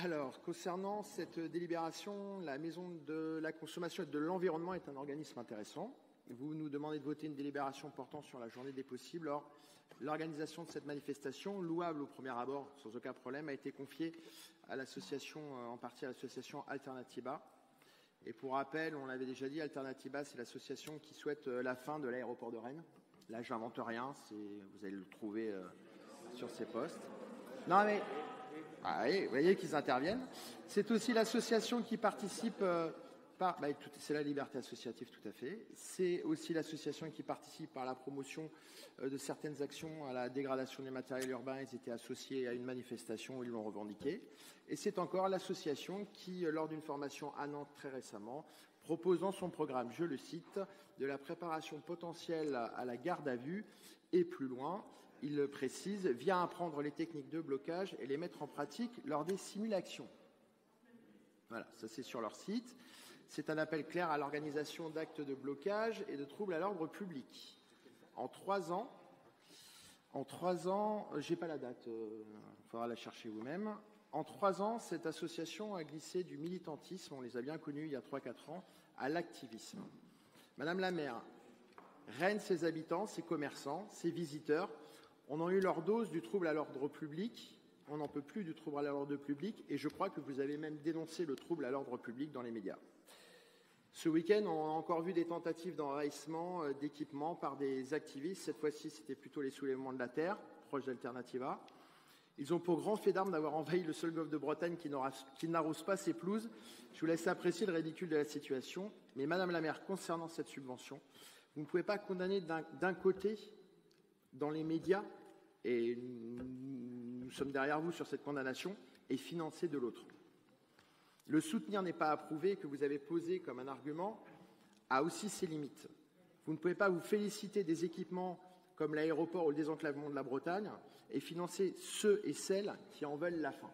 Alors, concernant cette délibération, la Maison de la Consommation et de l'Environnement est un organisme intéressant. Vous nous demandez de voter une délibération portant sur la journée des possibles. Or, l'organisation de cette manifestation, louable au premier abord, sans aucun problème, a été confiée à l'association, en partie à l'association Alternatiba. Et pour rappel, on l'avait déjà dit, Alternatiba, c'est l'association qui souhaite la fin de l'aéroport de Rennes. Là, j'invente rien, vous allez le trouver sur ces postes. Non, mais vous voyez qu'ils interviennent. C'est aussi l'association qui participe c'est la liberté associative, tout à fait. C'est aussi l'association qui participe par la promotion de certaines actions à la dégradation des matériels urbains. Ils étaient associés à une manifestation où ils l'ont revendiqué. Et c'est encore l'association qui, lors d'une formation à Nantes très récemment, proposant son programme, je le cite, de la préparation potentielle à la garde à vue et plus loin, il le précise, vient apprendre les techniques de blocage et les mettre en pratique lors des simulations. Voilà, ça c'est sur leur site. C'est un appel clair à l'organisation d'actes de blocage et de troubles à l'ordre public. En 3 ans, j'ai pas la date, il faudra la chercher vous-même. En 3 ans, cette association a glissé du militantisme, on les a bien connus il y a 3-4 ans, à l'activisme. Madame la maire, Rennes, ses habitants, ses commerçants, ses visiteurs, on a eu leur dose du trouble à l'ordre public. On n'en peut plus du trouble à l'ordre public et je crois que vous avez même dénoncé le trouble à l'ordre public dans les médias. Ce week-end, on a encore vu des tentatives d'envahissement d'équipements par des activistes. Cette fois-ci, c'était plutôt les soulèvements de la terre, proches d'Alternativa. Ils ont pour grand fait d'armes d'avoir envahi le seul golfe de Bretagne qui n'arrose pas ses pelouses. Je vous laisse apprécier le ridicule de la situation. Mais Madame la maire, concernant cette subvention, vous ne pouvez pas condamner d'un côté, dans les médias, et nous sommes derrière vous sur cette condamnation, et financer de l'autre. Le soutenir n'est pas approuvé, que vous avez posé comme un argument, a aussi ses limites. Vous ne pouvez pas vous féliciter des équipements comme l'aéroport ou le désenclavement de la Bretagne et financer ceux et celles qui en veulent la fin.